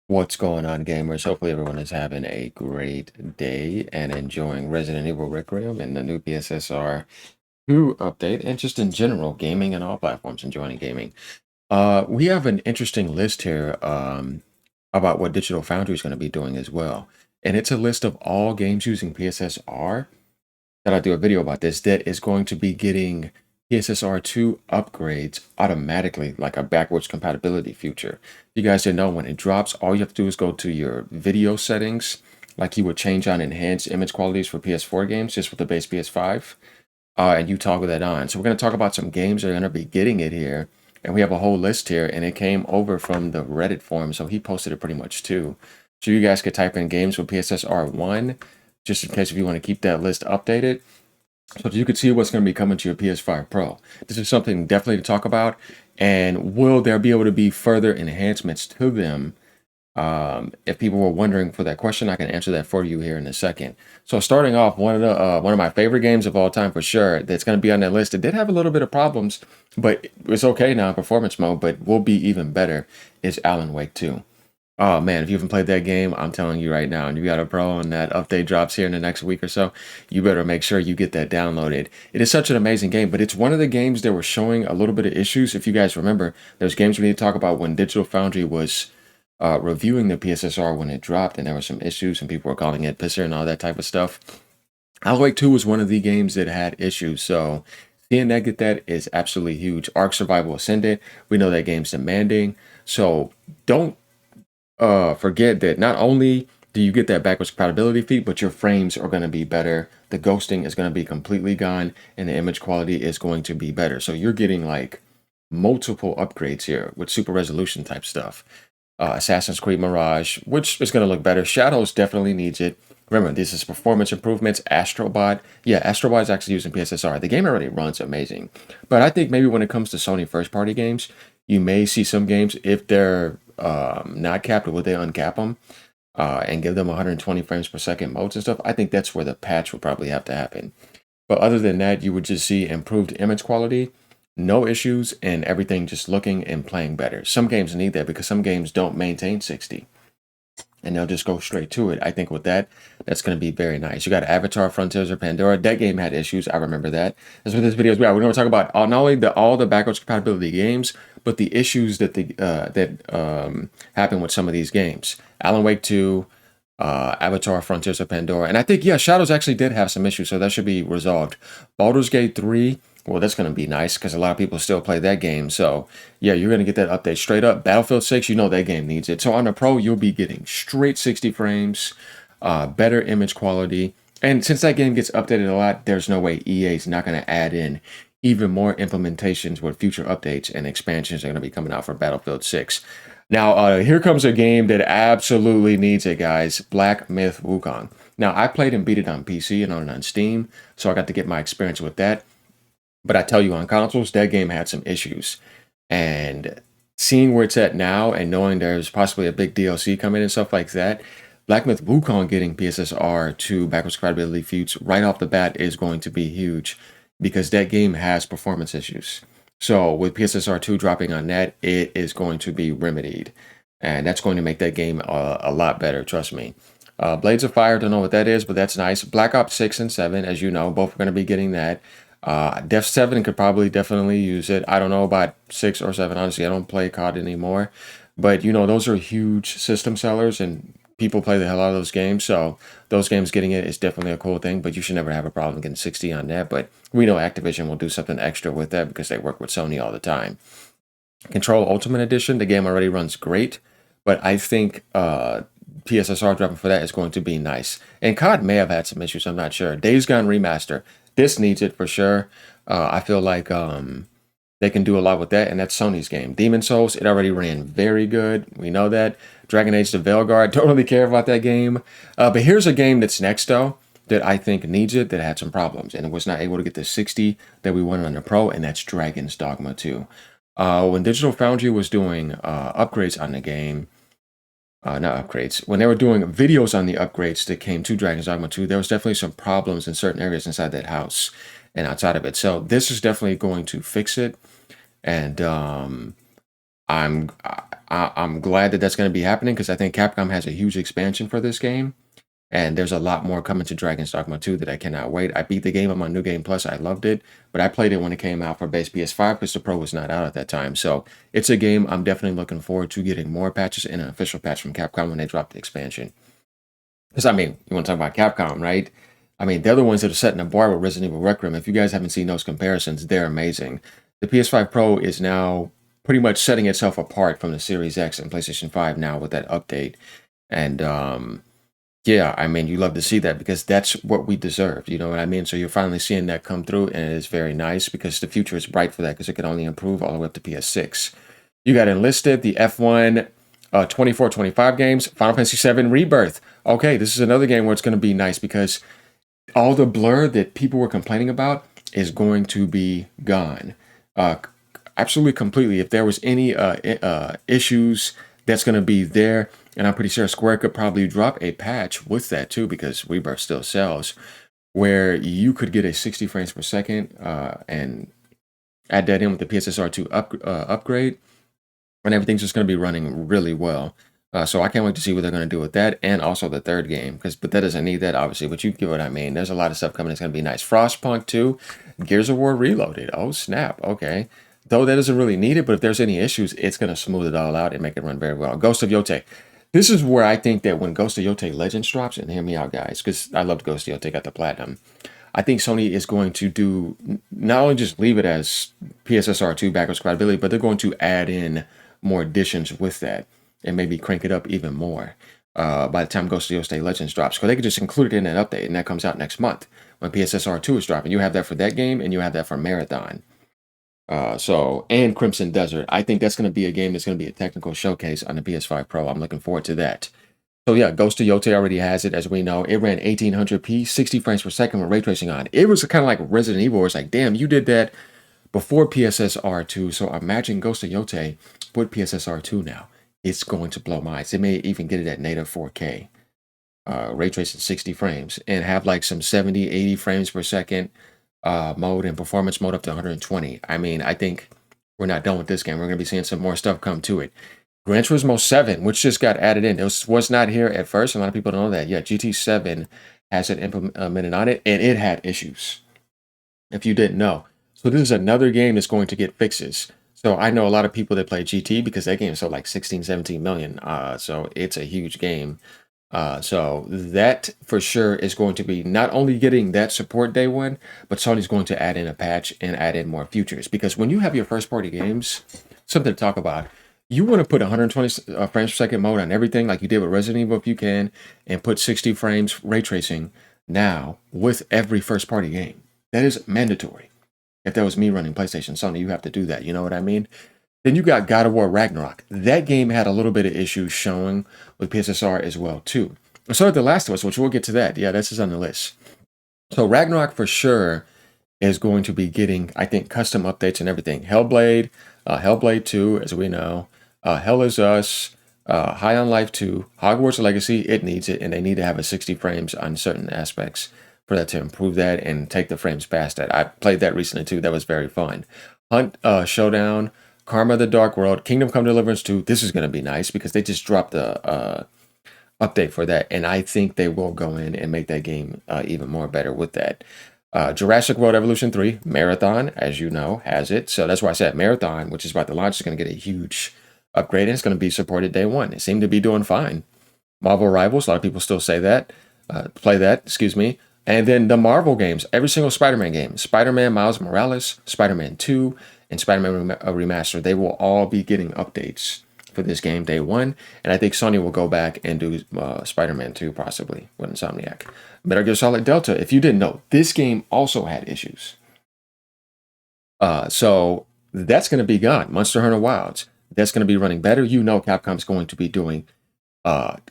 What's going on, gamers? Hopefully, everyone is having a great day and enjoying Resident Evil Requiem and the new PSSR 2 update, and just in general, gaming and all platforms, enjoying gaming. We have an interesting list here about what Digital Foundry is going to be doing as well. And it's a list of all games using PSSR that I do a video about this that is going to be getting PSSR2 upgrades automatically, like a backwards compatibility feature. You guys didn't know when it drops, all you have to do is go to your video settings, like you would change on enhanced image qualities for PS4 games just with the base PS5, and you toggle that on. So we're going to talk about some games that are going to be getting it here. And we have a whole list here, and it came over from the Reddit forum, so he posted it pretty much too. So you guys could type in games with PSSR1, just in case if you want to keep that list updated, so that you can see what's going to be coming to your PS5 Pro. This is something definitely to talk about. And will there be able to be further enhancements to them? If people were wondering for that question, I can answer that for you here in a second. So starting off, one of my favorite games of all time for sure that's going to be on that list. It did have a little bit of problems, but it's okay now in performance mode, but will be even better, is Alan Wake 2. Oh man, if you haven't played that game, I'm telling you right now, and you got a pro and that update drops here in the next week or so, you better make sure you get that downloaded. It is such an amazing game, but it's one of the games that were showing a little bit of issues. If you guys remember, there's games we need to talk about when Digital Foundry was reviewing the PSSR when it dropped, and there were some issues, and people were calling it pisser and all that type of stuff. Alan Wake 2 was one of the games that had issues, so seeing that get that is absolutely huge. Ark Survival Ascended, we know that game's demanding, so don't forget that not only do you get that backwards compatibility feat, but your frames are going to be better. The ghosting is going to be completely gone, and the image quality is going to be better. So you're getting like multiple upgrades here with super resolution type stuff. Assassin's Creed Mirage, which is going to look better. Shadows definitely needs it. Remember, this is performance improvements. Astrobot. Yeah, Astrobot is actually using PSSR. The game already runs amazing. But I think maybe when it comes to Sony first party games, you may see some games, if they're not capped, would they uncap them and give them 120 frames per second modes and stuff? I think that's where the patch would probably have to happen. But other than that, you would just see improved image quality, no issues, and everything just looking and playing better. Some games need that because some games don't maintain 60 and they'll just go straight to it. I think with that, that's going to be very nice. You got Avatar, Frontiers of Pandora. That game had issues. I remember that. That's what this video is about. We're going to talk about not only all the backwards compatibility games, but the issues that happen with some of these games. Alan Wake 2, Avatar, Frontiers of Pandora. And I think, yeah, Shadows actually did have some issues, so that should be resolved. Baldur's Gate 3, well, that's going to be nice because a lot of people still play that game. So, yeah, you're going to get that update straight up. Battlefield 6, you know that game needs it. So, on the Pro, you'll be getting straight 60 frames, better image quality. And since that game gets updated a lot, there's no way EA is not going to add in even more implementations with future updates and expansions are going to be coming out for Battlefield 6. Now, here comes a game that absolutely needs it, guys. Black Myth Wukong. Now, I played and beat it on PC and on Steam, so I got to get my experience with that. But I tell you, on consoles, that game had some issues. And seeing where it's at now and knowing there's possibly a big DLC coming and stuff like that, Black Myth Wukong getting PSSR to backwards compatibility feats right off the bat is going to be huge because that game has performance issues. So with PSSR 2 dropping on that, it is going to be remedied. And that's going to make that game a lot better, trust me. Blades of Fire, don't know what that is, but that's nice. Black Ops 6 and 7, as you know, both are going to be getting that. Def 7 could probably definitely use it. I don't know about 6 or 7. Honestly, I don't play COD anymore. But, you know, those are huge system sellers and people play the hell out of those games. So those games getting it is definitely a cool thing. But you should never have a problem getting 60 on that. But we know Activision will do something extra with that because they work with Sony all the time. Control Ultimate Edition, the game already runs great. But I think PSSR dropping for that is going to be nice. And COD may have had some issues, I'm not sure. Days Gone Remaster, this needs it for sure. I feel like they can do a lot with that, and that's Sony's game. Demon Souls, it already ran very good. We know that. Dragon Age the Veilguard, don't really care about that game. But here's a game that's next, though, that I think needs it, that had some problems, and was not able to get the 60 that we wanted on the Pro, and that's Dragon's Dogma 2. When Digital Foundry was doing upgrades on the game, not upgrades, when they were doing videos on the upgrades that came to Dragon's Dogma 2, there was definitely some problems in certain areas inside that house and outside of it. So this is definitely going to fix it. And I'm glad that that's going to be happening because I think Capcom has a huge expansion for this game. And there's a lot more coming to Dragon's Dogma 2 that I cannot wait. I beat the game on my New Game Plus. I loved it, but I played it when it came out for base PS5 because the Pro was not out at that time. So it's a game I'm definitely looking forward to getting more patches and an official patch from Capcom when they drop the expansion. Because, I mean, you want to talk about Capcom, right? I mean, they're the ones that are setting the bar with Resident Evil Requiem. If you guys haven't seen those comparisons, they're amazing. The PS5 Pro is now pretty much setting itself apart from the Series X and PlayStation 5 now with that update. And, yeah, I mean, you love to see that because that's what we deserve. You know what I mean? So you're finally seeing that come through, and it is very nice because the future is bright for that because it can only improve all the way up to PS6. You got Enlisted, the F1 24-25 games, Final Fantasy VII Rebirth. Okay, this is another game where it's going to be nice because all the blur that people were complaining about is going to be gone. Absolutely, completely. If there was any issues, that's going to be there. And I'm pretty sure Square could probably drop a patch with that too, because Rebirth still sells, where you could get a 60 frames per second and add that in with the PSSR 2 upgrade, and everything's just going to be running really well. So I can't wait to see what they're going to do with that, and also the third game, but that doesn't need that, obviously, but you get what I mean. There's a lot of stuff coming. It's going to be nice. Frostpunk 2, Gears of War Reloaded. Oh, snap. Okay. Though that doesn't really need it, but if there's any issues, it's going to smooth it all out and make it run very well. Ghost of Yotei. This is where I think that when Ghost of Yotei Legends drops, and hear me out, guys, because I loved Ghost of Yotei, got the platinum. I think Sony is going to do not only just leave it as PSSR 2 backwards compatibility, but they're going to add in more additions with that and maybe crank it up even more by the time Ghost of Yotei Legends drops. Because they could just include it in that update, and that comes out next month when PSSR 2 is dropping. You have that for that game, and you have that for Marathon. And Crimson Desert. I think that's going to be a game that's going to be a technical showcase on the PS5 Pro. I'm looking forward to that. So yeah, Ghost of Yotei already has it, as we know. It ran 1800p, 60 frames per second with ray tracing on. It was kind of like Resident Evil, where it's like, damn, you did that before PSSR 2. So imagine Ghost of Yotei with PSSR 2 now. It's going to blow minds. They may even get it at native 4K, ray tracing 60 frames, and have like some 70, 80 frames per second mode and performance mode up to 120. I mean, I think we're not done with this game. We're going to be seeing some more stuff come to it. Gran Turismo 7, which just got added in. It was not here at first. A lot of people don't know that. Yeah, GT7 has it implemented on it, and it had issues, if you didn't know. So this is another game that's going to get fixes. So I know a lot of people that play GT because that game sold like 16, 17 million. So it's a huge game. So that for sure is going to be not only getting that support day one, but Sony's going to add in a patch and add in more features. Because when you have your first party games, something to talk about, you want to put 120 frames per second mode on everything like you did with Resident Evil if you can, and put 60 frames ray tracing now with every first party game. That is mandatory. If that was me running PlayStation Sony, you have to do that. You know what I mean? Then you got God of War Ragnarok. That game had a little bit of issues showing with PSSR as well, too. So did The Last of Us, which we'll get to that. Yeah, this is on the list. So Ragnarok for sure is going to be getting, I think, custom updates and everything. Hellblade, Hellblade 2, as we know. Hell is Us, High on Life 2, Hogwarts Legacy, it needs it, and they need to have a 60 frames on certain aspects for that to improve that and take the frames past that. I played that recently, too. That was very fun. Hunt Showdown, Karma the Dark World, Kingdom Come Deliverance 2. This is going to be nice because they just dropped the update for that. And I think they will go in and make that game even more better with that. Jurassic World Evolution 3, Marathon, as you know, has it. So that's why I said Marathon, which is about to launch, is going to get a huge upgrade. And it's going to be supported day one. It seemed to be doing fine. Marvel Rivals, a lot of people still say that. Play that, excuse me. And then the Marvel games, every single Spider-Man game, Spider-Man Miles Morales, Spider-Man 2, and Spider-Man Remastered, they will all be getting updates for this game day one. And I think Sony will go back and do Spider-Man 2 possibly with Insomniac. Metal Gear Solid Delta, if you didn't know, this game also had issues. So that's going to be gone. Monster Hunter Wilds, that's going to be running better. You know Capcom's going to be doing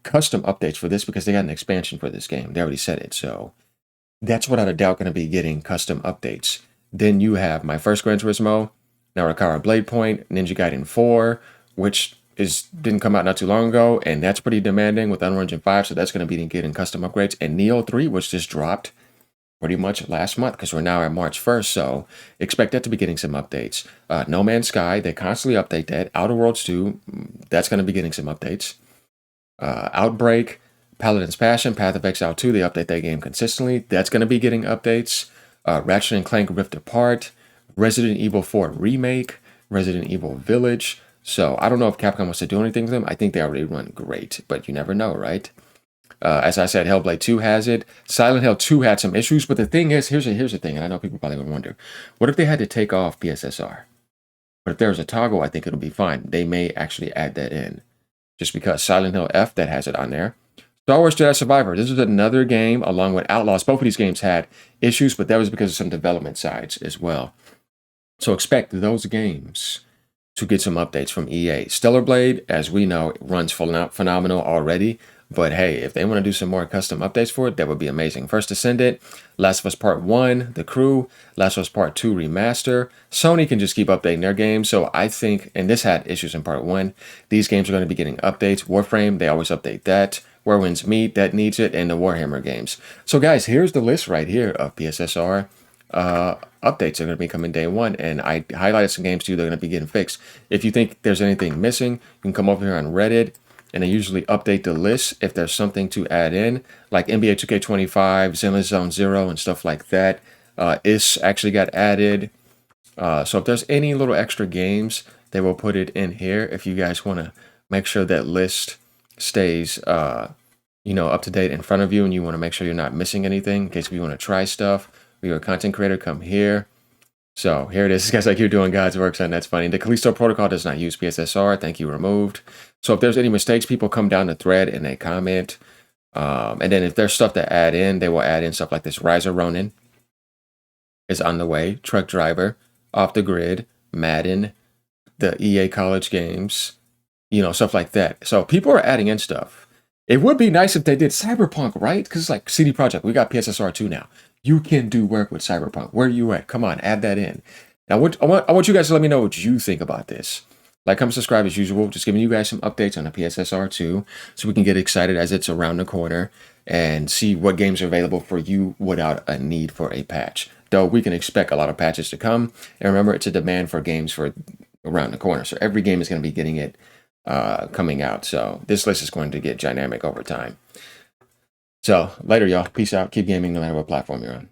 custom updates for this because they got an expansion for this game. They already said it. So that's without a doubt going to be getting custom updates. Then you have My First Gran Turismo, Narakawa Blade Point, Ninja Gaiden 4, which didn't come out not too long ago, and that's pretty demanding with Unreal Engine 5, so that's going to be getting custom upgrades. And Neo 3, which just dropped, pretty much last month because we're now at March 1st. So expect that to be getting some updates. No Man's Sky, they constantly update that. Outer Worlds 2, that's going to be getting some updates. Outbreak, Paladin's Passion, Path of Exile 2, they update that game consistently. That's going to be getting updates. Ratchet and Clank Rift Apart, Resident Evil 4 Remake, Resident Evil Village. So I don't know if Capcom wants to do anything with them. I think they already run great, but you never know, right? As I said, Hellblade 2 has it. Silent Hill 2 had some issues, but the thing is, here's the thing, and I know people probably would wonder, what if they had to take off PSSR? But if there was a toggle, I think it'll be fine. They may actually add that in, just because Silent Hill F, that has it on there. Star Wars Jedi Survivor, this is another game along with Outlaws. Both of these games had issues, but that was because of some development sides as well. So expect those games to get some updates from EA. Stellar Blade, as we know, runs phenomenal already. But hey, if they want to do some more custom updates for it, that would be amazing. First Descendant, Last of Us Part 1, The Crew, Last of Us Part 2 Remaster. Sony can just keep updating their games. So I think, and this had issues in Part 1, these games are going to be getting updates. Warframe, they always update that. Where Winds Meet, that needs it, and the Warhammer games. So guys, here's the list right here of PSSR updates are going to be coming day one, and I highlighted some games too that are going to be getting fixed. If you think there's anything missing, you can come over here on Reddit, and I usually update the list if there's something to add in, like NBA 2K25, Zenless Zone Zero, and stuff like that. Is actually got added. So if there's any little extra games, they will put it in here. If you guys want to make sure that list stays, up to date in front of you, and you want to make sure you're not missing anything in case we want to try stuff. If you're a content creator, come here. So here it is. Guys, like you're doing God's work, son. That's funny. The Callisto Protocol does not use PSSR. Thank you, removed. So if there's any mistakes, people come down the thread and they comment. And then if there's stuff to add in, they will add in stuff like this. Riser Ronin is on the way. Truck Driver, Off the Grid, Madden, the EA College games, stuff like that. So people are adding in stuff. It would be nice if they did Cyberpunk, right? Because it's like CD Projekt. We got PSSR 2 now. You can do work with Cyberpunk. Where are you at? Come on, add that in. Now, I want you guys to let me know what you think about this. Like, comment, subscribe as usual. Just giving you guys some updates on the PSSR 2 so we can get excited as it's around the corner and see what games are available for you without a need for a patch. Though we can expect a lot of patches to come. And remember, it's a demand for games for around the corner. So every game is going to be getting it coming out. So this list is going to get dynamic over time. So later, y'all. Peace out. Keep gaming no matter what platform you're on.